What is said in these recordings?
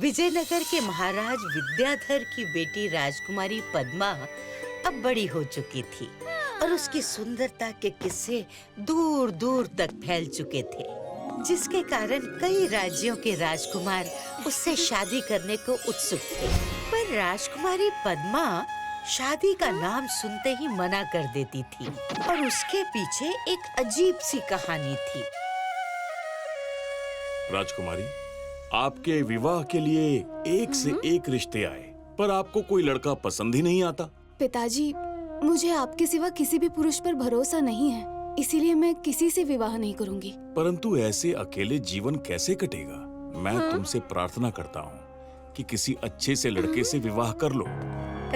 विजयनगर के महाराज विद्याधर की बेटी राजकुमारी पद्मा अब बड़ी हो चुकी थी और उसकी सुंदरता के किस्से दूर दूर तक फैल चुके थे, जिसके कारण कई राज्यों के राजकुमार उससे शादी करने को उत्सुक थे। पर राजकुमारी पद्मा शादी का नाम सुनते ही मना कर देती थी और उसके पीछे एक अजीब सी कहानी थी। राजकुमारी, आपके विवाह के लिए एक से एक रिश्ते आए, पर आपको कोई लड़का पसंद ही नहीं आता। पिताजी, मुझे आपके सिवा किसी भी पुरुष पर भरोसा नहीं है, इसीलिए मैं किसी से विवाह नहीं करूंगी। परंतु ऐसे अकेले जीवन कैसे कटेगा? मैं तुमसे प्रार्थना करता हूँ कि किसी अच्छे से लड़के से विवाह कर लो।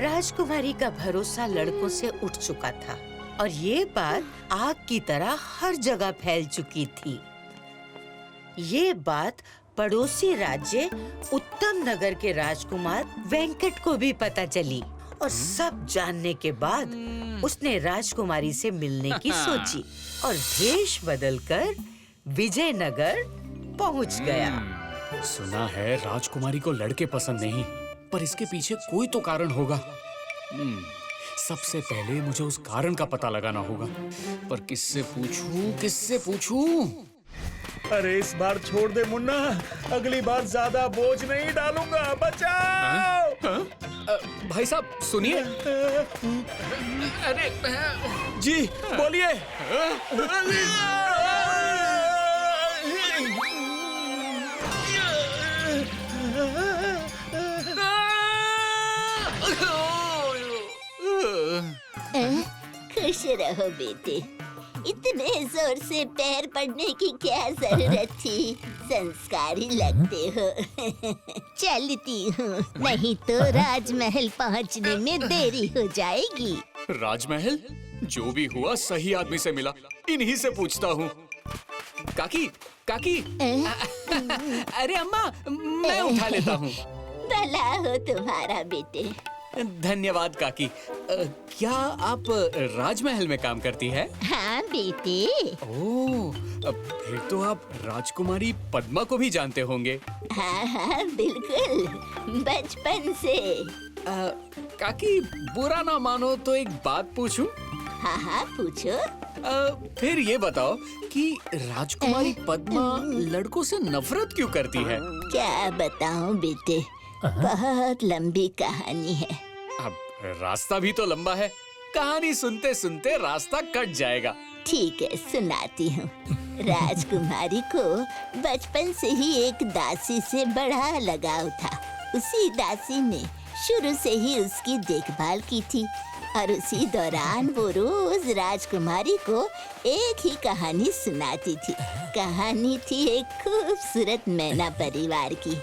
राजकुमारी का भरोसा लड़कों से उठ चुका था और ये बात आग की तरह हर जगह फैल चुकी थी। ये बात पड़ोसी राज्य उत्तम नगर के राजकुमार वेंकट को भी पता चली और सब जानने के बाद उसने राजकुमारी से मिलने की सोची और भेष बदलकर विजयनगर पहुंच गया। सुना है राजकुमारी को लड़के पसंद नहीं, पर इसके पीछे कोई तो कारण होगा। सबसे पहले मुझे उस कारण का पता लगाना होगा, पर किससे पूछूं? अरे इस बार छोड़ दे मुन्ना, अगली बार ज्यादा बोझ नहीं डालूंगा। बचाओ! भाई साहब सुनिए। अरे जी बोलिए। खुश रहो बेटे, इतने जोर से पैर पड़ने की क्या जरूरत थी? संस्कारी लगते हो। चलती हूँ, नहीं तो राजमहल पहुँचने में देरी हो जाएगी। राजमहल? जो भी हुआ सही आदमी से मिला, इन्हीं से पूछता हूँ। काकी, अरे अम्मा, मैं उठा लेता हूँ। भला हो तुम्हारा बेटे। धन्यवाद काकी। क्या आप राजमहल में काम करती है? हाँ बेटे। ओह, फिर तो आप राजकुमारी पद्मा को भी जानते होंगे। हाँ बिल्कुल, बचपन से। काकी, बुरा ना मानो तो एक बात पूछूं? हाँ पूछो। फिर ये बताओ कि राजकुमारी पद्मा लड़कों से नफरत क्यों करती है? क्या बताऊं बेटे, बहुत लंबी कहानी है। अब रास्ता भी तो लंबा है, कहानी सुनते सुनते रास्ता कट जाएगा। ठीक है, सुनाती हूँ। राजकुमारी को बचपन से ही एक दासी से बड़ा लगाव था। उसी दासी ने शुरू से ही उसकी देखभाल की थी और उसी दौरान वो रोज राजकुमारी को एक ही कहानी सुनाती थी। कहानी थी एक खूबसूरत मैना परिवार की,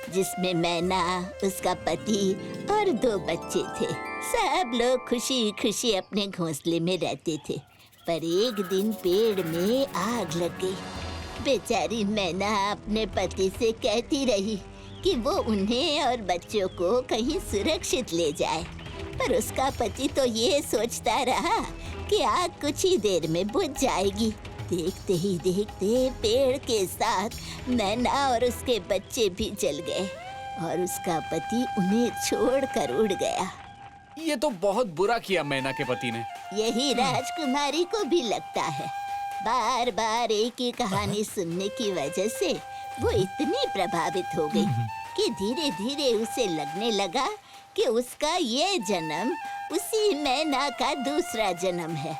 जिसमें मैना, उसका पति और 2 बच्चे थे। सब लोग खुशी खुशी अपने घोंसले में रहते थे, पर एक दिन पेड़ में आग लग गई। बेचारी मैना अपने पति से कहती रही कि वो उन्हें और बच्चों को कहीं सुरक्षित ले जाए, पर उसका पति तो ये सोचता रहा कि आग कुछ ही देर में बुझ जाएगी। देखते ही देखते पेड़ के साथ मैना और उसके बच्चे भी जल गए और उसका पति उन्हें छोड़कर उड़ गया। ये तो बहुत बुरा किया मैना के पति ने। यही राजकुमारी को भी लगता है। बार बार एक ही कहानी सुनने की वजह से वो इतनी प्रभावित हो गई कि धीरे धीरे उसे लगने लगा कि उसका ये जन्म उसी मैना का दूसरा जन्म है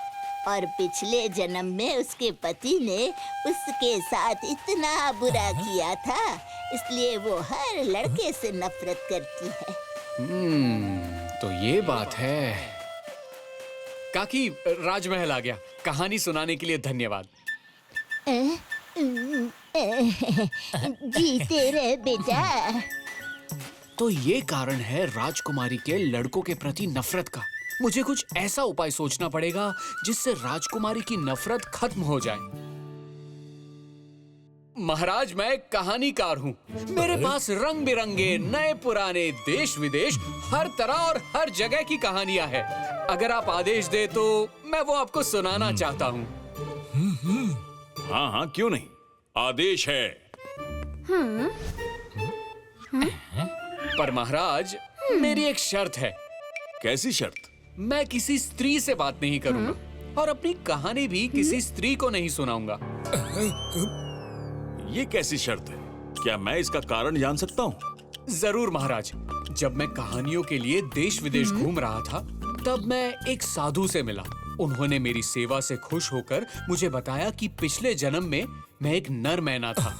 और पिछले जन्म में उसके पति ने उसके साथ इतना बुरा किया था, इसलिए वो हर लड़के से नफरत करती है। तो ये बात है। काकी, राजमहल आ गया। कहानी सुनाने के लिए धन्यवाद। जीते रहे बेटा। तो ये कारण है राजकुमारी के लड़कों के प्रति नफरत का। मुझे कुछ ऐसा उपाय सोचना पड़ेगा जिससे राजकुमारी की नफरत खत्म हो जाए। महाराज, मैं एक कहानीकार हूँ। मेरे पास रंग बिरंगे, नए पुराने, देश विदेश, हर तरह और हर जगह की कहानियाँ हैं। अगर आप आदेश दे तो मैं वो आपको सुनाना चाहता हूँ। हाँ, क्यों नहीं, आदेश है। पर महाराज, मेरी एक शर्त है। कैसी शर्त? मैं किसी स्त्री से बात नहीं करूंगा और अपनी कहानी भी किसी स्त्री को नहीं सुनाऊंगा। ये कैसी शर्त है? क्या मैं इसका कारण जान सकता हूँ? जरूर महाराज। जब मैं कहानियों के लिए देश विदेश घूम रहा था, तब मैं एक साधु से मिला। उन्होंने मेरी सेवा से खुश होकर मुझे बताया कि पिछले जन्म में मैं एक नर मैना था।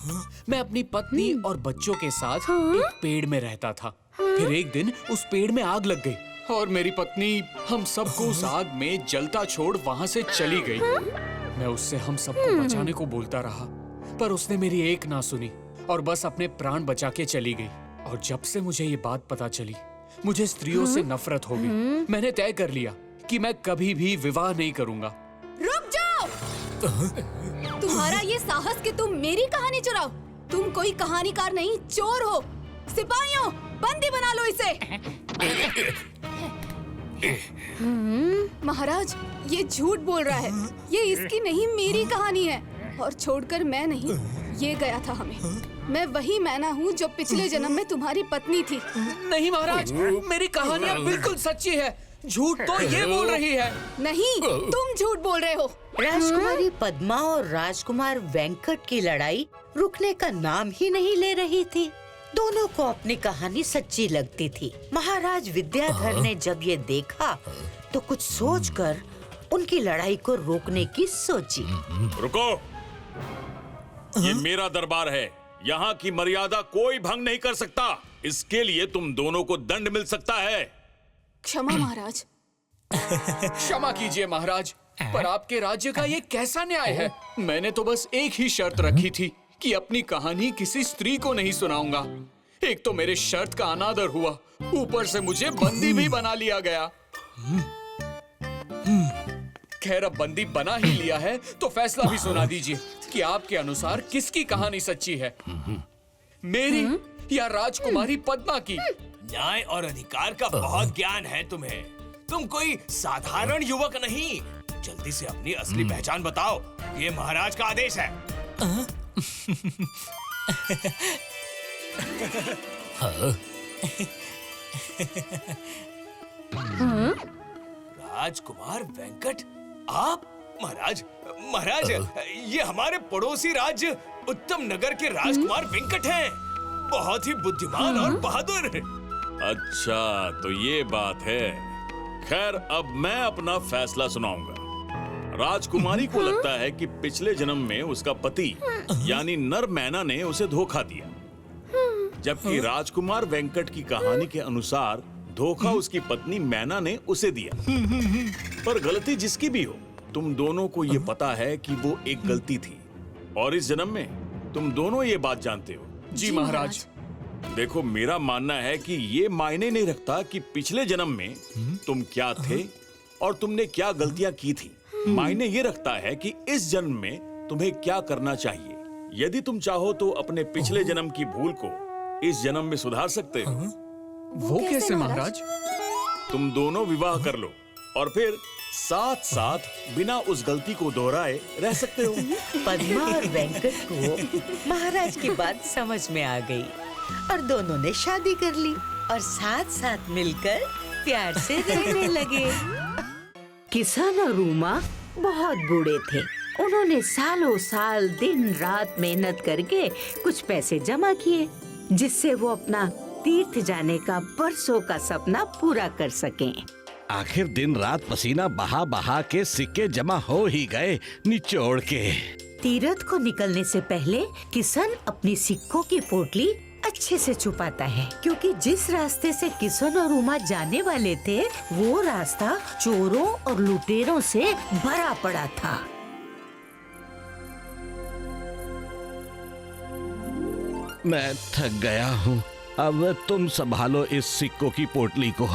मैं अपनी पत्नी और बच्चों के साथ एक पेड़ में रहता था। फिर एक दिन उस पेड़ में आग लग गई और मेरी पत्नी हम सबको उस आग में जलता छोड़ वहाँ से चली गई। मैं उससे हम सबको बचाने को बोलता रहा, पर उसने मेरी एक ना सुनी और बस अपने प्राण बचा के चली गई। और जब से मुझे ये बात पता चली, मुझे स्त्रियों से नफरत हो गई। मैंने तय कर लिया कि मैं कभी भी विवाह नहीं करूंगा। रुक जाओ! तुम्हारा ये साहस कि तुम मेरी कहानी चुराओ। तुम कोई कहानीकार नहीं, चोर हो। सिपाहियों, बंदी बना लो इसे। महाराज, ये झूठ बोल रहा है। ये इसकी नहीं, मेरी कहानी है। और छोड़कर मैं नहीं, ये गया था हमें। मैं वही मैना हूँ जो पिछले जन्म में तुम्हारी पत्नी थी। नहीं महाराज, मेरी कहानियाँ बिल्कुल सच्ची है। झूठ तो ये बोल रही है। नहीं, तुम झूठ बोल रहे हो। राजकुमारी पद्मा और राजकुमार वेंकट की लड़ाई रुकने का नाम ही नहीं ले रही थी। दोनों को अपनी कहानी सच्ची लगती थी। महाराज विद्याधर ने जब ये देखा तो कुछ सोचकर उनकी लड़ाई को रोकने की सोची। रुको, ये मेरा दरबार है। यहाँ की मर्यादा कोई भंग नहीं कर सकता। इसके लिए तुम दोनों को दंड मिल सकता है। क्षमा महाराज। क्षमा कीजिए महाराज, पर आपके राज्य का ये कैसा न्याय है? मैंने तो बस एक ही शर्त रखी थी कि अपनी कहानी किसी स्त्री को नहीं सुनाऊंगा। एक तो मेरे शर्त का अनादर हुआ, ऊपर से मुझे बंदी भी बना लिया गया। खैर, अब बंदी बना ही लिया है तो फैसला भी सुना दीजिए कि आपके अनुसार किसकी कहानी सच्ची है, मेरी या राजकुमारी पद्मा की? न्याय और अधिकार का बहुत ज्ञान है तुम्हें। तुम कोई साधारण युवक नहीं। जल्दी से अपनी असली पहचान बताओ। ये महाराज का आदेश है। राजकुमार वेंकट, आप? महाराज, महाराज, ये हमारे पड़ोसी राज्य उत्तम नगर के राजकुमार वेंकट हैं। बहुत ही बुद्धिमान और बहादुर। अच्छा, तो ये बात है। खैर, अब मैं अपना फैसला सुनाऊंगा। राजकुमारी को लगता है कि पिछले जन्म में उसका पति यानी नर मैना ने उसे धोखा दिया, जबकि राजकुमार वेंकट की कहानी के अनुसार धोखा उसकी पत्नी मैना ने उसे दिया। पर गलती जिसकी भी हो, तुम दोनों को ये पता है कि वो एक गलती थी और इस जन्म में तुम दोनों ये बात जानते हो। जी महाराज। देखो, मेरा मानना है कि ये मायने नहीं रखता कि पिछले जन्म में तुम क्या थे और तुमने क्या गलतियां की थी। मायने ये रखता है कि इस जन्म में तुम्हें क्या करना चाहिए। यदि तुम चाहो तो अपने पिछले जन्म की भूल को इस जन्म में सुधार सकते हो। वो कैसे महाराज? तुम दोनों विवाह कर लो और फिर साथ साथ बिना उस गलती को दोहराए रह सकते हो। पद्मा और वेंकट को महाराज की बात समझ में आ गई और दोनों ने शादी कर ली और साथ साथ मिलकर प्यार से रहने लगे। किसान और रूमा बहुत बूढ़े थे। उन्होंने सालों साल दिन रात मेहनत करके कुछ पैसे जमा किए, जिससे वो अपना तीर्थ जाने का बरसों का सपना पूरा कर सकें। आखिर दिन रात पसीना बहा बहा के सिक्के जमा हो ही गए, निचोड़ के। तीर्थ को निकलने से पहले किशन अपनी सिक्कों की पोटली अच्छे से छुपाता है, क्योंकि जिस रास्ते से किशन और उमा जाने वाले थे वो रास्ता चोरों और लुटेरों से भरा पड़ा था। मैं थक गया हूँ, अब तुम संभालो इस सिक्कों की पोटली को।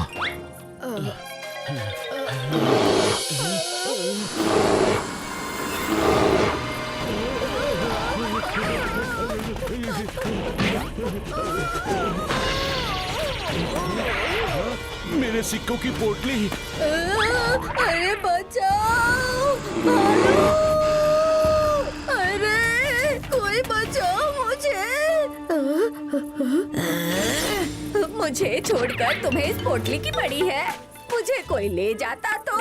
मेरे सिक्कों की पोटली। अरे बचाओ, भालू! अरे कोई बचाओ मुझे। मुझे छोड़कर तुम्हें इस पोटली की पड़ी है। मुझे कोई ले जाता तो।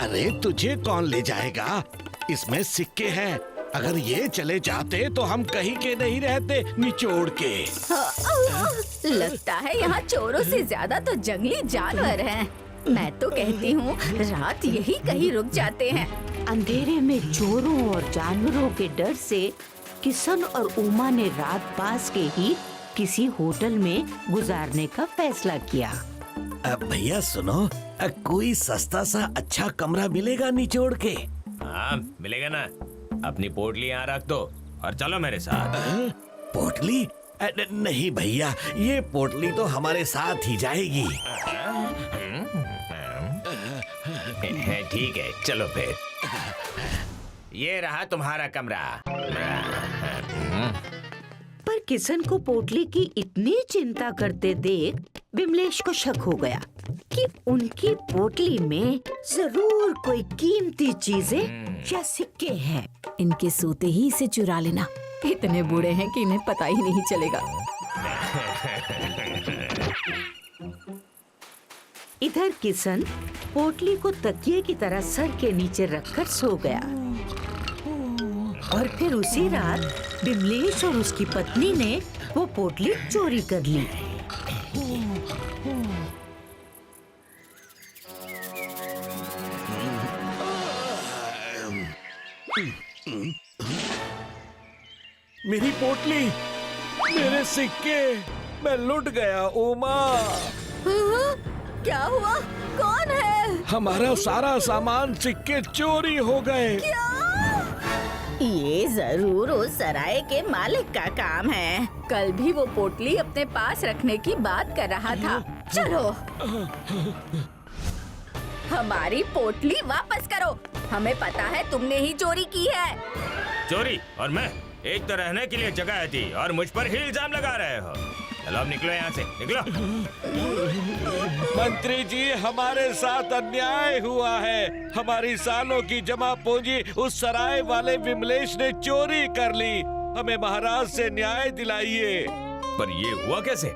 अरे तुझे कौन ले जाएगा? इसमें सिक्के हैं। अगर ये चले जाते तो हम कहीं के नहीं रहते निचोड़ के। लगता है यहाँ चोरों से ज्यादा तो जंगली जानवर हैं। मैं तो कहती हूँ रात यही कहीं रुक जाते हैं। अंधेरे में चोरों और जानवरों के डर से किशन और उमा ने रात पास के ही किसी होटल में गुजारने का फैसला किया। भैया सुनो, कोई सस्ता सा अच्छा कमरा मिलेगा निचोड़ के? हाँ मिलेगा ना। अपनी पोटली यहाँ रख दो और चलो मेरे साथ। पोटली? नहीं भैया, ये पोटली तो हमारे साथ ही जाएगी। ठीक है चलो फिर। ये रहा तुम्हारा कमरा। पर किशन को पोटली की इतनी चिंता करते देख बिमलेश को शक हो गया कि उनकी पोटली में जरूर कोई कीमती चीजें या सिक्के हैं। इनके सोते ही इसे चुरा लेना। इतने बूढ़े हैं कि इन्हें पता ही नहीं चलेगा। इधर किशन पोटली को तकिए की तरह सर के नीचे रखकर सो गया और फिर उसी रात बिमलेश और उसकी पत्नी ने वो पोटली चोरी कर ली। मेरी पोटली, मेरे सिक्के, मैं लुट गया उमा। क्या हुआ? कौन है? हमारा सारा सामान सिक्के चोरी हो गए। ये जरूर उस सराय के मालिक का काम है। कल भी वो पोटली अपने पास रखने की बात कर रहा था। चलो हमारी पोटली वापस करो। हमें पता है तुमने ही चोरी की है। चोरी? और मैं एक तो रहने के लिए जगह थी और मुझ पर ही इल्जाम लगा रहे हो। चलो अब निकलो यहाँ से, निकलो। मंत्री जी, हमारे साथ अन्याय हुआ है। हमारी सालों की जमा पूंजी उस सराय वाले विमलेश ने चोरी कर ली। हमें महाराज से न्याय दिलाइए। पर ये हुआ कैसे?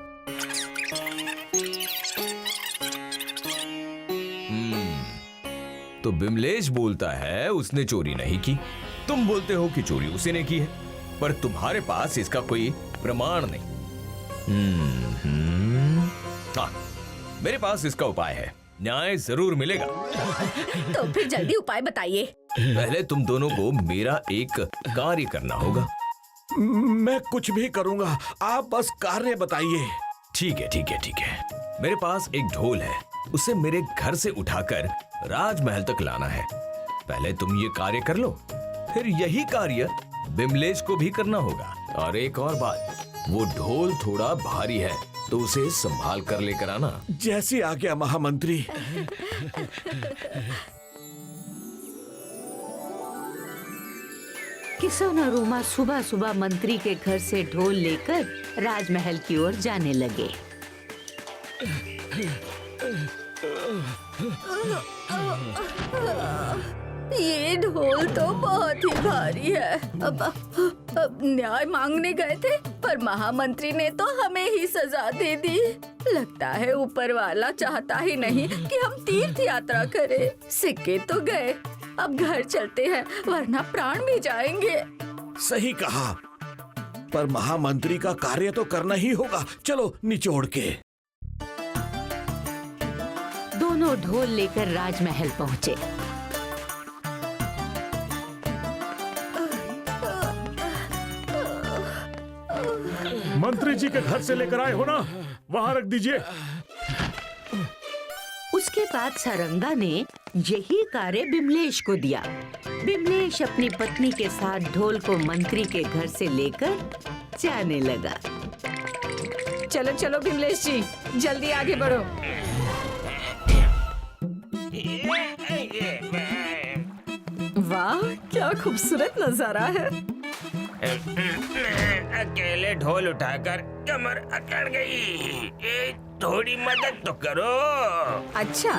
तो बिमलेश बोलता है उसने चोरी नहीं की। तुम बोलते हो कि चोरी उसी ने की है, पर तुम्हारे पास इसका कोई प्रमाण नहीं। हाँ, मेरे पास इसका उपाय है। न्याय जरूर मिलेगा। तो फिर जल्दी उपाय बताइए। पहले तुम दोनों को मेरा एक कार्य करना होगा। मैं कुछ भी करूंगा, आप बस कार्य बताइए। ठीक है ठीक है ठीक है। मेरे पास एक ढोल है, उसे मेरे घर से उठाकर राजमहल तक लाना है। पहले तुम ये कार्य कर लो, फिर यही कार्य बिमलेश को भी करना होगा। और एक और बात, वो ढोल थोड़ा भारी है तो उसे संभाल कर लेकर आना। जैसी आज्ञा महामंत्री। किशन और उमा सुबह सुबह मंत्री के घर से ढोल लेकर राजमहल की ओर जाने लगे। ये ढोल तो बहुत ही भारी है। अब न्याय मांगने गए थे, पर महामंत्री ने तो हमें ही सजा दे दी। लगता है ऊपर वाला चाहता ही नहीं कि हम तीर्थ यात्रा करें। सिक्के तो गए, अब घर चलते हैं, वरना प्राण भी जाएंगे। सही कहा, पर महामंत्री का कार्य तो करना ही होगा। चलो निचोड़ के। दोनों ढोल लेकर राजमहल पहुँचे। मंत्री जी के घर से लेकर आए हो ना, वहाँ रख दीजिए। उसके बाद सारंगा ने यही कार्य बिमलेश को दिया। बिमलेश अपनी पत्नी के साथ ढोल को मंत्री के घर से लेकर जाने लगा। चलो चलो बिमलेश जी, जल्दी आगे बढ़ो। वाह, क्या खूबसूरत नजारा है। अकेले ढोल उठाकर कमर अकड़ गई। थोड़ी मदद तो करो। अच्छा,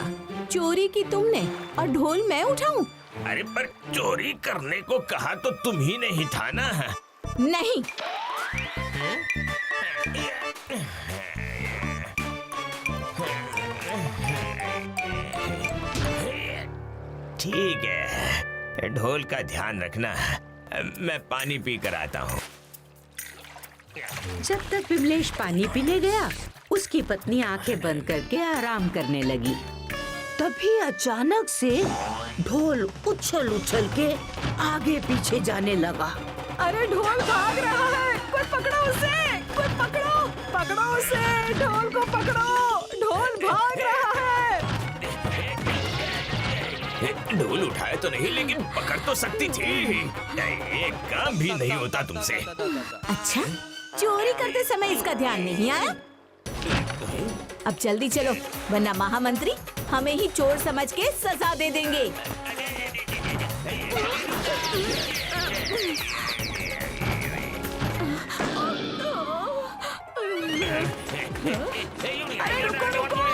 चोरी की तुमने और ढोल मैं उठाऊं? अरे पर चोरी करने को कहा तो तुम ही नहीं था ना। नहीं। ठीक है, ढोल का ध्यान रखना। मैं पानी पी कर आता हूँ। जब तक विमलेश पानी पीने गया, उसकी पत्नी आंखें बंद करके आराम करने लगी। तभी अचानक से ढोल उछल उछल के आगे पीछे जाने लगा। अरे ढोल भाग रहा है, कोई पकड़ो उसे, कोई पकड़ो, पकड़ो उसे, ढोल को पकड़ो, ढोल भाग रहा है। ढोल उठाए तो नहीं, लेकिन पकड़ तो सकती थी। एक काम भी नहीं होता तुमसे। अच्छा, चोरी करते समय इसका ध्यान नहीं आया? अब जल्दी चलो, वरना महामंत्री हमें ही चोर समझ के सजा दे देंगे। अरे रुको रुको।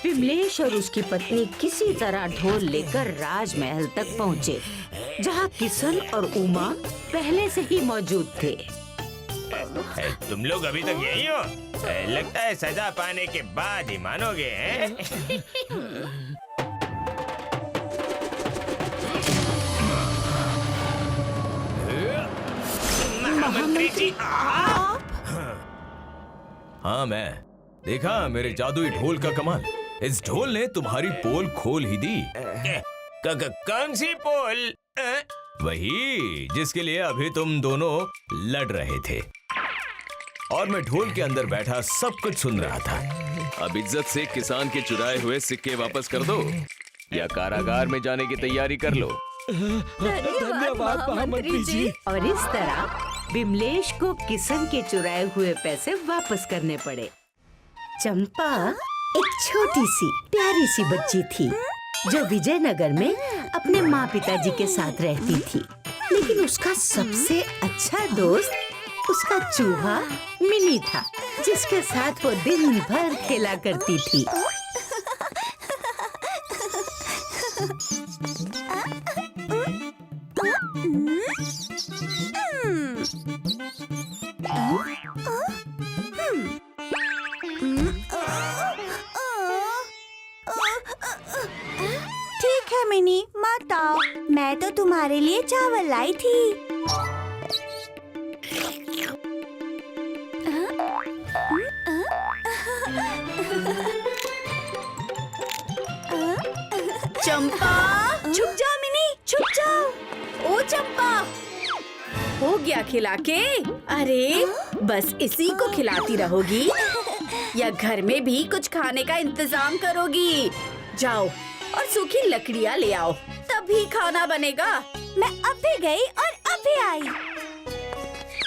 विमलेश और उसकी पत्नी किसी तरह ढोल लेकर राजमहल तक पहुँचे, जहाँ किशन और उमा पहले से ही मौजूद थे। तुम लोग अभी तक यही हो? लगता है सजा पाने के बाद ही मानोगे, हैं? महामंत्री जी, आप? हाँ, मैं देखा मेरे जादुई ढोल का कमाल। इस ढोल ने तुम्हारी पोल खोल ही दी। कौन सी पोल? वही जिसके लिए अभी तुम दोनों लड़ रहे थे, और मैं ढोल के अंदर बैठा सब कुछ सुन रहा था। अब इज्जत से किसान के चुराए हुए सिक्के वापस कर दो, या कारागार में जाने की तैयारी कर लो। धन्यवाद महामंत्री जी। और इस तरह विमलेश को किशन के चुराए हुए पैसे वापस करने पड़े। चंपा एक छोटी सी प्यारी सी बच्ची थी, जो विजयनगर में अपने माँ पिताजी के साथ रहती थी। लेकिन उसका सबसे अच्छा दोस्त उसका चूहा मिनी था, जिसके साथ वो दिन भर खेला करती थी। ठीक है मिनी, मत आओ, मैं तो तुम्हारे लिए चावल लाई थी। चंपा, छुप जाओ मिनी, छुप जाओ। ओ चंपा, हो गया खिला के? अरे बस इसी को खिलाती रहोगी या घर में भी कुछ खाने का इंतजाम करोगी? जाओ और सूखी लकड़ियाँ ले आओ, तभी खाना बनेगा। मैं अब भी गई और अब भी आई।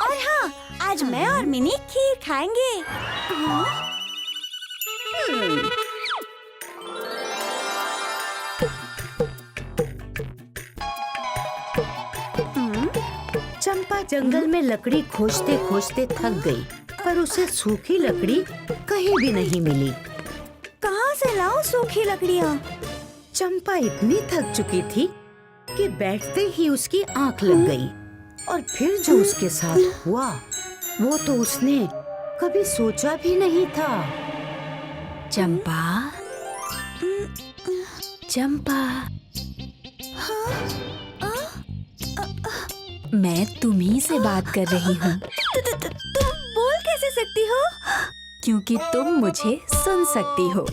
और हाँ, आज मैं और मिनी खीर खाएंगे। चंपा जंगल में लकड़ी खोजते खोजते थक गई, पर उसे सूखी लकड़ी कहीं भी नहीं मिली। कहाँ से लाऊं सूखी लकड़ियाँ? चंपा इतनी थक चुकी थी कि बैठते ही उसकी आंख लग गई, और फिर जो उसके साथ हुआ वो तो उसने कभी सोचा भी नहीं था। चंपा, चंपा, मैं तुम्ही से बात कर रही हूँ। तुम बोल कैसे सकती हो? क्योंकि तुम मुझे सुन सकती हो।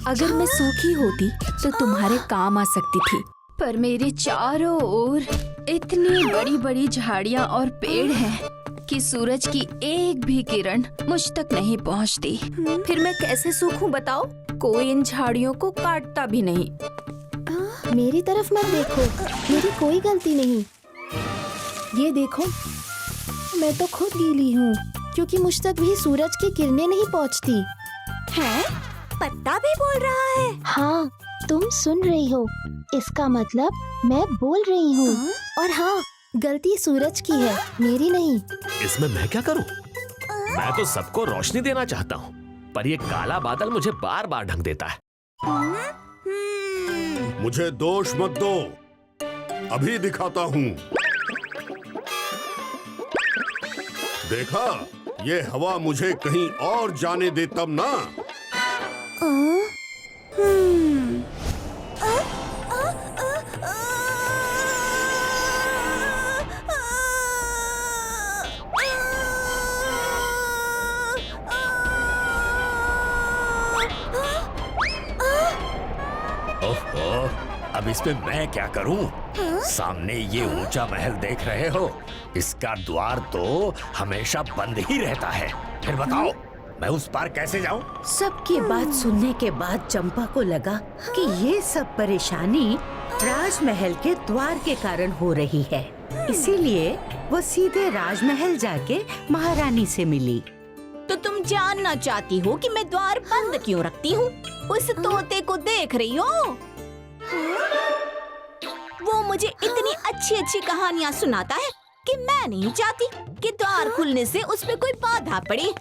अगर मैं सूखी होती तो तुम्हारे काम आ सकती थी, पर मेरे चारों ओर इतनी बड़ी बड़ी झाड़ियाँ और पेड़ हैं कि सूरज की एक भी किरण मुझ तक नहीं पहुँचती। फिर मैं कैसे सूखूं बताओ? कोई इन झाड़ियों को काटता भी नहीं। मेरी तरफ मत देखो, मेरी कोई गलती नहीं। ये देखो, मैं तो खुद गीली हूँ, क्योंकि मुझ तक भी सूरज की किरणें नहीं पहुँचती। हैं? पत्ता भी बोल रहा है। हाँ, तुम सुन रही हो, इसका मतलब मैं बोल रही हूँ। और हाँ, गलती सूरज की है, मेरी नहीं। इसमें मैं क्या करूं? मैं तो सबको रोशनी देना चाहता हूं, पर ये काला बादल मुझे बार बार ढक देता है। मुझे दोष मत दो, अभी दिखाता हूँ। देखा, ये हवा मुझे कहीं और जाने दे तब ना। ओहो, अब इसमें मैं क्या करूं? सामने ये ऊंचा महल देख रहे हो? इसका द्वार तो हमेशा बंद ही रहता है। फिर बताओ, मैं उस पार कैसे जाऊं? सबकी बात सुनने के बाद चंपा को लगा कि ये सब परेशानी राजमहल के द्वार के कारण हो रही है। इसीलिए वो सीधे राजमहल जाके महारानी से मिली। तो तुम जानना चाहती हो कि मैं द्वार बंद क्यों रखती हूँ? उस तोते को देख रही हो? वो मुझे इतनी अच्छी अच्छी कहानियाँ सुनाता है कि मैं नहीं चाहती कि द्वार खुलने से उस पे कोई बाधा पड़े।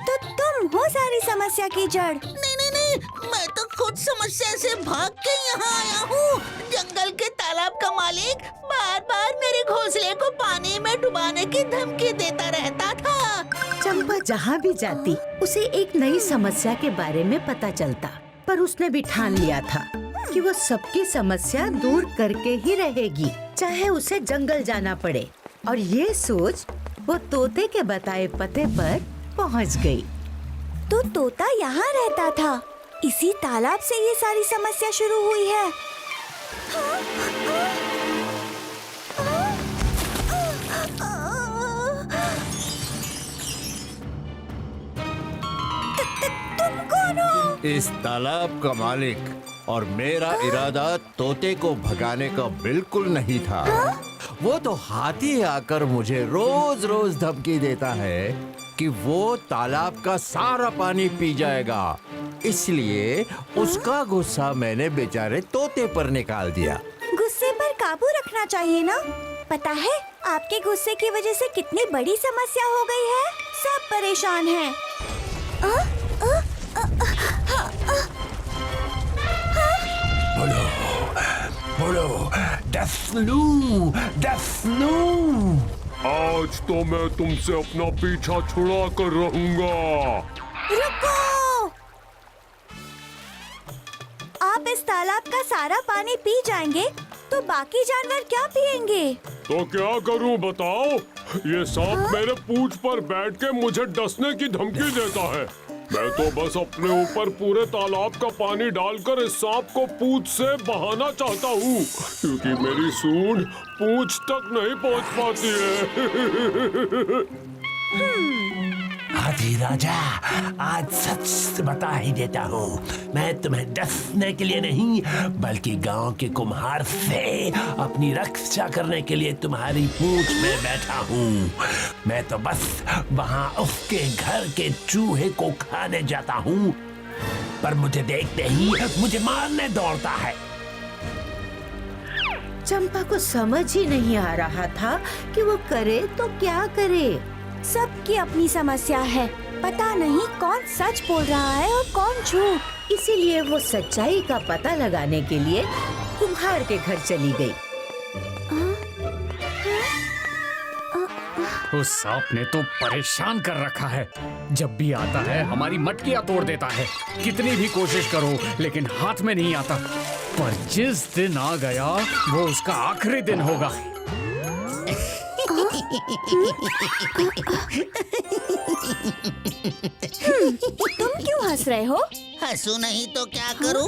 तो तुम हो सारी समस्या की जड़। नहीं नहीं नहीं, मैं तो खुद समस्या से भाग के यहाँ आया हूँ। जंगल के तालाब का मालिक बार बार मेरे घोंसले को पानी में डुबाने की धमकी देता रहता था। चंपा जहाँ भी जाती उसे एक नई समस्या के बारे में पता चलता, पर उसने भी ठान लिया था कि वो सबकी समस्या दूर करके ही रहेगी, चाहे उसे जंगल जाना पड़े। और ये सोच वो तोते के बताए पते पर पहुंच गई। तो तोता यहाँ रहता था, इसी तालाब से ये सारी समस्या शुरू हुई है। तुम कौन हो? इस तालाब का मालिक, और मेरा इरादा तोते को भगाने का बिल्कुल नहीं था। वो तो हाथी आकर मुझे रोज रोज धमकी देता है कि वो तालाब का सारा पानी पी जाएगा। इसलिए उसका गुस्सा मैंने बेचारे तोते पर निकाल दिया। गुस्से पर काबू रखना चाहिए ना। पता है आपके गुस्से की वजह से कितनी बड़ी समस्या हो गई है। सब परेशान हैं। आज तो मैं तुमसे अपना पीछा छुड़ा कर रहूंगा। रुको! आप इस तालाब का सारा पानी पी जाएंगे तो बाकी जानवर क्या पिएंगे? तो क्या करूं बताओ? ये सांप मेरे पूंछ पर बैठ के मुझे डसने की धमकी देता है। मैं तो बस अपने ऊपर पूरे तालाब का पानी डालकर इस सांप को पूंछ से बहाना चाहता हूँ, क्योंकि मेरी सूंड पूंछ तक नहीं पहुँच पाती है। हाथी राजा, आज सच बता ही देता हूँ, मैं तुम्हें डसने के लिए नहीं बल्कि गांव के कुम्हार से अपनी रक्षा करने के लिए तुम्हारी पूंछ में बैठा हूँ। मैं तो बस वहाँ उसके घर के चूहे को खाने जाता हूँ, पर मुझे देखते ही मुझे मारने दौड़ता है। चंपा को समझ ही नहीं आ रहा था कि वो करे तो क्या करे। सबकी अपनी समस्या है, पता नहीं कौन सच बोल रहा है और कौन झूठ। इसीलिए वो सच्चाई का पता लगाने के लिए कुम्हार के घर चली गई। उस सांप ने तो परेशान कर रखा है। जब भी आता है हमारी मटकियां तोड़ देता है। कितनी भी कोशिश करो लेकिन हाथ में नहीं आता। पर जिस दिन आ गया वो उसका आखिरी दिन होगा। तुम क्यों हंस रहे हो? हंसू नहीं तो क्या करूं?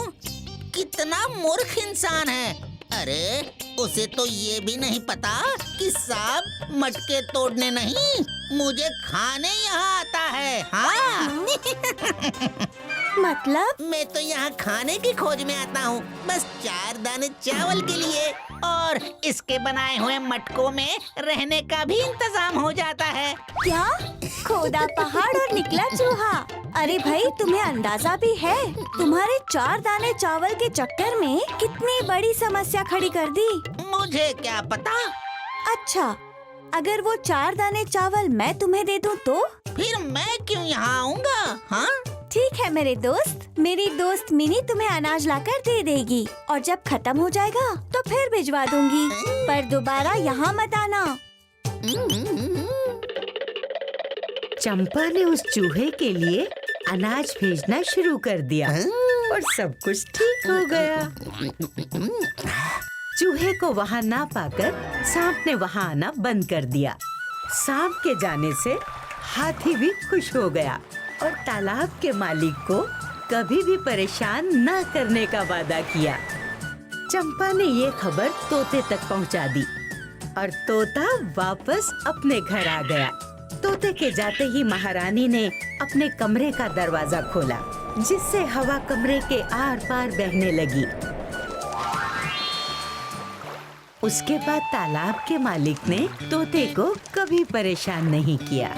कितना मूर्ख इंसान है। अरे उसे तो ये भी नहीं पता कि सांप मटके तोड़ने नहीं, मुझे खाने यहाँ आता है। हाँ। मतलब? मैं तो यहाँ खाने की खोज में आता हूँ, बस 4 दाने चावल के लिए, और इसके बनाए हुए मटकों में रहने का भी इंतजाम हो जाता है। क्या? खोदा पहाड़ और निकला चूहा। अरे भाई, तुम्हें अंदाजा भी है तुम्हारे 4 दाने चावल के चक्कर में कितनी बड़ी समस्या खड़ी कर दी? मुझे क्या पता। अच्छा, अगर वो 4 दाने चावल मैं तुम्हें दे दूं तो? फिर मैं क्यों यहाँ आऊँगा? हाँ? ठीक है मेरे दोस्त, मेरी दोस्त मिनी तुम्हें अनाज लाकर दे देगी और जब खत्म हो जाएगा तो फिर भिजवा दूंगी, पर दोबारा यहाँ मत आना। चंपा ने उस चूहे के लिए अनाज भेजना शुरू कर दिया और सब कुछ ठीक हो गया। चूहे को वहाँ ना पाकर सांप ने वहाँ आना बंद कर दिया। सांप के जाने से हाथी भी खुश हो गया और तालाब के मालिक को कभी भी परेशान न करने का वादा किया। चंपा ने ये खबर तोते तक पहुँचा दी और तोता वापस अपने घर आ गया। तोते के जाते ही महारानी ने अपने कमरे का दरवाजा खोला, जिससे हवा कमरे के आर पार बहने लगी। उसके बाद तालाब के मालिक ने तोते को कभी परेशान नहीं किया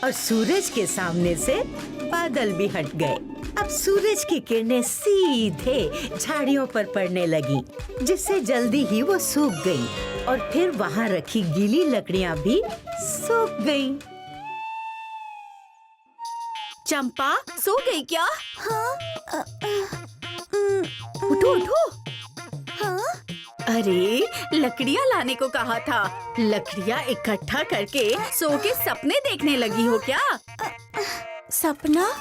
और सूरज के सामने से बादल भी हट गए। अब सूरज की किरणें सीधे झाड़ियों पर पड़ने लगी, जिससे जल्दी ही वो सूख गई और फिर वहाँ रखी गीली लकड़ियाँ भी सूख गईं। चंपा सो गई क्या? हाँ, उठो उठो। हाँ? अरे लकड़ियाँ लाने को कहा था, लकड़ियाँ इकट्ठा करके सो के सपने देखने लगी हो क्या? सपना?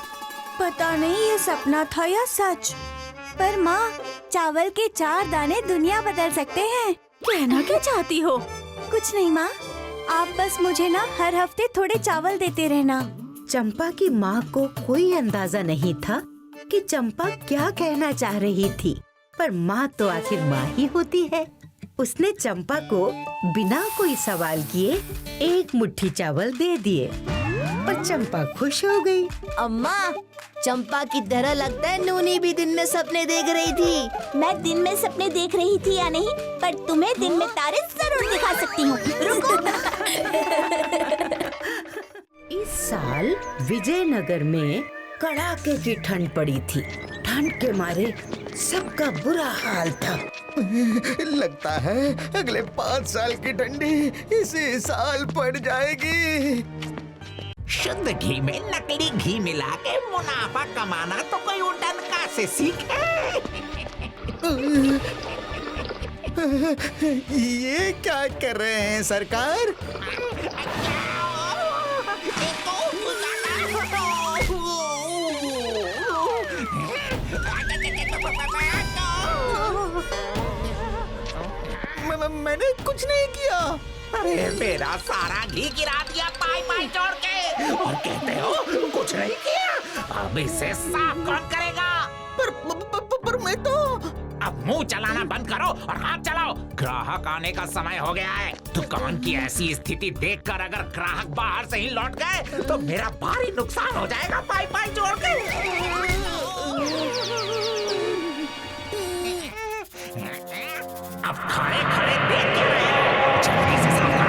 पता नहीं ये सपना था या सच। पर माँ, चावल के 4 दाने दुनिया बदल सकते हैं। कहना क्या चाहती हो? कुछ नहीं माँ, आप बस मुझे ना हर हफ्ते थोड़े चावल देते रहना। चंपा की माँ को कोई अंदाजा नहीं था कि चंपा क्या कहना चाह रही थी, पर माँ तो आखिर माँ ही होती है। उसने चंपा को बिना कोई सवाल किए 1 मुट्ठी चावल दे दिए और चंपा खुश हो गई। अम्मा, चंपा की तरह लगता है नूनी भी दिन में सपने देख रही थी। मैं दिन में सपने देख रही थी या नहीं, पर तुम्हें दिन में तारे जरूर दिखा सकती हूँ। रुको। इस साल विजयनगर में कड़ाके की ठंड पड़ी थी। ठंड के मारे सबका बुरा हाल था। लगता है अगले 5 साल की ठंडी इसी साल पड़ जाएगी। शुद्ध घी में नकली घी मिला के मुनाफा कमाना तो कोई उड़नका से सीखे। ये क्या कर रहे हैं सरकार? मैंने कुछ नहीं किया। अरे मेरा सारा घी गिरा दिया पाई पाई तोड़ के, और कहते हो कुछ नहीं किया। अब इसे साफ कौन करेगा? पर मैं तो। अब मुंह चलाना बंद करो और हाथ चलाओ। ग्राहक आने का समय हो गया है। दुकान की ऐसी स्थिति देखकर अगर ग्राहक बाहर से ही लौट गए तो मेरा भारी नुकसान हो जाएगा पाई पाई जोड़ के। अब खड़े खड़े देख क्यों रहे हो? जल्दी से साफ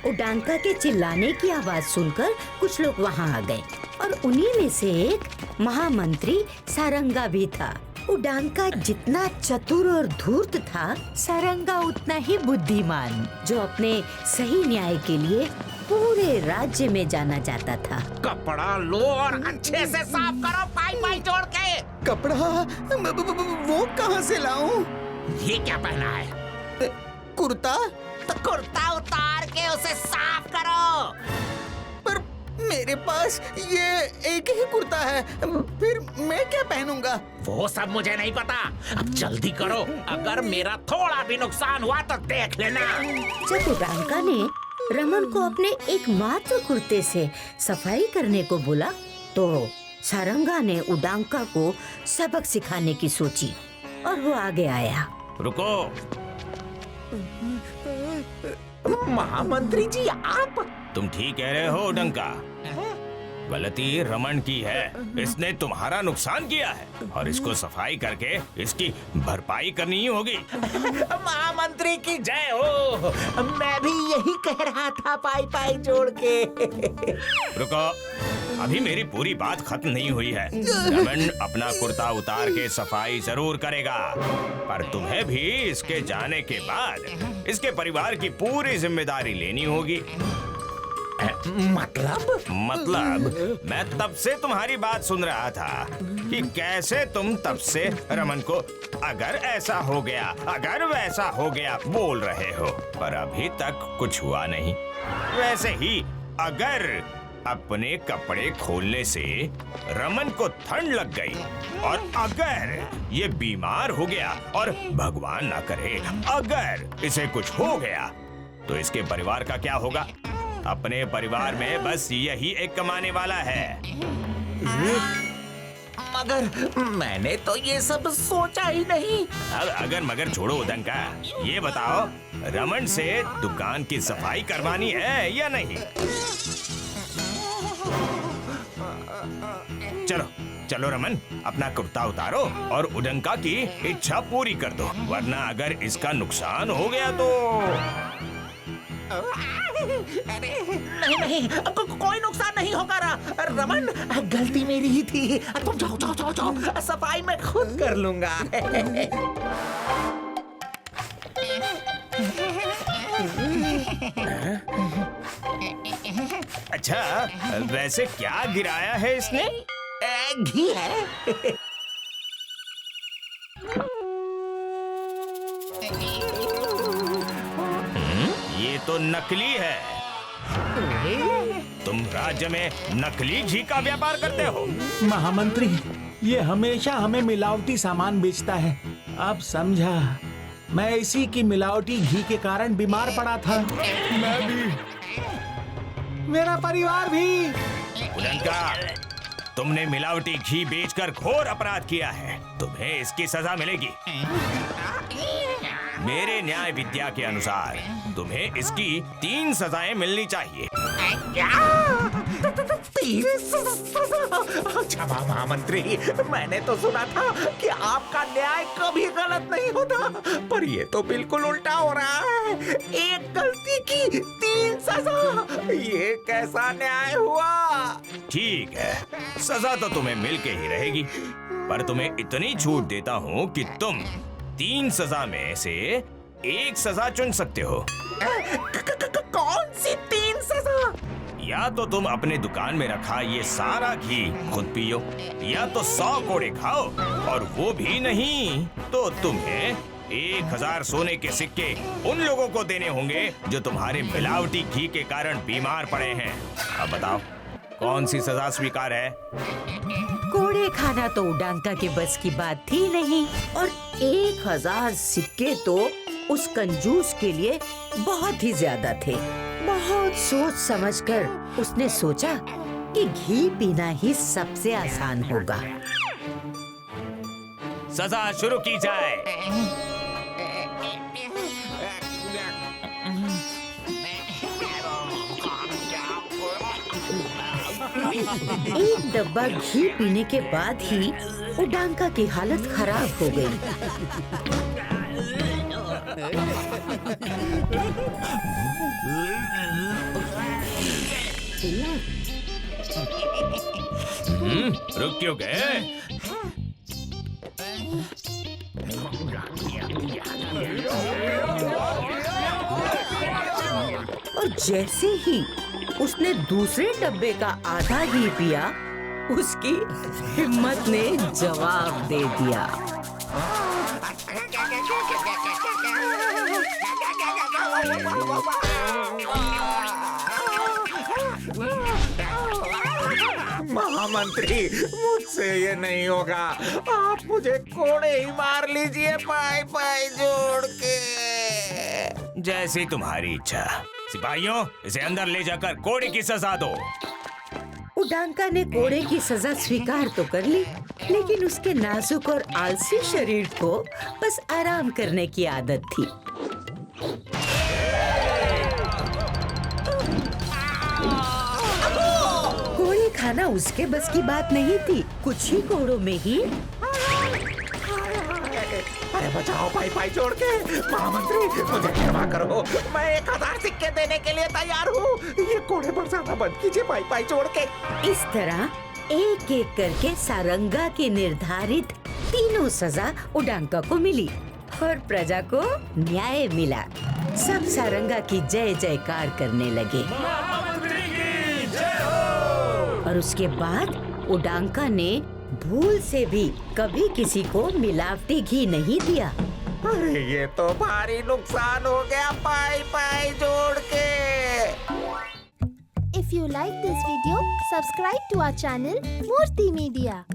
करो। उडांका के चिल्लाने की आवाज सुनकर कुछ लोग वहाँ आ गए और उन्हीं में से एक महामंत्री सारंगा भी था। उडांका जितना चतुर और धूर्त था, सारंगा उतना ही बुद्धिमान, जो अपने सही न्याय के लिए पूरे राज्य में जाना जाता था। कपड़ा लो और अच्छे से साफ करो पाई पाई जोड़ के। कपड़ा? वो कहाँ से लाऊं? ये क्या पहना है? कुर्ता? तो कुर्ता उतार के उसे साफ करो। पर मेरे पास ये एक ही कुर्ता है, फिर मैं क्या पहनूंगा? वो सब मुझे नहीं पता। अब जल्दी करो, अगर मेरा थोड़ा भी नुकसान हुआ तो देख लेना। जब उडांका ने रमन को अपने एकमात्र कुर्ते से सफाई करने को बोला, तो सारंगा ने उडांका को सबक सिखाने की सोची और वो आगे आया। रुको। महामंत्री जी, आप? तुम ठीक कह रहे हो उडंका। गलती रमन की है। इसने तुम्हारा नुकसान किया है और इसको सफाई करके इसकी भरपाई करनी ही होगी। महामंत्री की जय हो। मैं भी यही कह रहा था पाई पाई जोड़ के। रुको, अभी मेरी पूरी बात खत्म नहीं हुई है। रमन अपना कुर्ता उतार के सफाई जरूर करेगा, पर तुम्हें भी इसके जाने के बाद इसके परिवार की पूरी जिम्मेदारी लेनी होगी। मतलब मैं तब से तुम्हारी बात सुन रहा था कि कैसे तुम तब से रमन को अगर ऐसा हो गया, अगर वैसा हो गया बोल रहे हो, पर अभी तक कुछ हुआ नहीं। वैसे ही अगर अपने कपड़े खोलने से रमन को ठंड लग गई और अगर ये बीमार हो गया और भगवान ना करे अगर इसे कुछ हो गया तो इसके परिवार का क्या होगा? अपने परिवार में बस यही एक कमाने वाला है। मगर मैंने तो ये सब सोचा ही नहीं। अब अगर मगर छोड़ो उदंका, ये बताओ रमन से दुकान की सफाई करवानी है या नहीं? चलो चलो रमन, अपना कुर्ता उतारो और उदंका की इच्छा पूरी कर दो, वरना अगर इसका नुकसान हो गया तो। नहीं नहीं, कोई नुकसान नहीं होगा रमन, गलती मेरी ही थी। तुम जाओ जाओ जाओ जाओ, सफाई मैं खुद कर लूंगा। अच्छा, वैसे क्या गिराया है इसने? घी है। ये तो नकली है। तुम राज्य में नकली घी का व्यापार करते हो? महामंत्री, ये हमेशा हमें मिलावटी सामान बेचता है। अब समझा, मैं इसी की मिलावटी घी के कारण बीमार पड़ा था। मैं भी, मेरा परिवार भी। उदंका, तुमने मिलावटी घी बेचकर घोर अपराध किया है, तुम्हें इसकी सजा मिलेगी। मेरे न्याय विद्या के अनुसार तुम्हें इसकी 3 सजाएं मिलनी चाहिए। क्षमा महामंत्री, मैंने तो सुना था कि आपका न्याय कभी गलत नहीं होता, पर ये तो बिल्कुल उल्टा हो रहा है। एक गलती की 3 सजा, ये कैसा न्याय हुआ? ठीक है, सजा तो तुम्हें मिल के ही रहेगी, पर तुम्हें इतनी छूट देता हूँ कि तुम 3 सजा में से 1 सजा चुन सकते हो। कौन सी 3 सजा? या तो तुम अपने दुकान में रखा ये सारा घी खुद पियो, या तो 100 कोड़े खाओ, और वो भी नहीं तो तुम्हें 1000 सोने के सिक्के उन लोगों को देने होंगे जो तुम्हारे मिलावटी घी के कारण बीमार पड़े हैं। अब बताओ, कौन सी सजा स्वीकार है? कोड़े खाना तो उडांका के बस की बात थी नहीं, और 1000 सिक्के तो उस कंजूस के लिए बहुत ही ज्यादा थे। बहुत सोच समझकर उसने सोचा कि घी पीना ही सबसे आसान होगा। सजा शुरू की जाए। एक डब्बा घी पीने के बाद ही उडांका की हालत खराब हो गई। रुक क्यों गए? और जैसे ही उसने दूसरे डब्बे का आधा घी पिया, उसकी हिम्मत ने जवाब दे दिया। महामंत्री, मुझसे ये नहीं होगा। आप मुझे कोड़े ही मार लीजिए, पाई पाई जोड़ के। जैसी तुम्हारी इच्छा। सिपाहियों, इसे अंदर ले जाकर कोड़े की सजा दो। उडांका ने कोड़े की सजा स्वीकार तो कर ली, लेकिन उसके नाजुक और आलसी शरीर को बस आराम करने की आदत थी। कोड़े खाना उसके बस की बात नहीं थी। कुछ ही कोड़ों में ही अरे बचाओ, पाई पाई जोड़ के। महामंत्री, मुझे क्षमा करो, मैं 1000 सिक्के देने के लिए तैयार हूँ। ये कोड़े पर ज्यादा बंद कीजिए, पाई पाई जोड़ के। इस तरह एक एक करके सारंगा की निर्धारित 3 सजा उडांका को मिली और प्रजा को न्याय मिला। सब सारंगा की जय जयकार करने लगे। और उसके बाद उडांका ने भूल से भी कभी किसी को मिलावटी घी नहीं दिया। अरे ये तो भारी नुकसान हो गया पाई पाई जोड़ के। If you like this video, subscribe to our channel Murthy Media.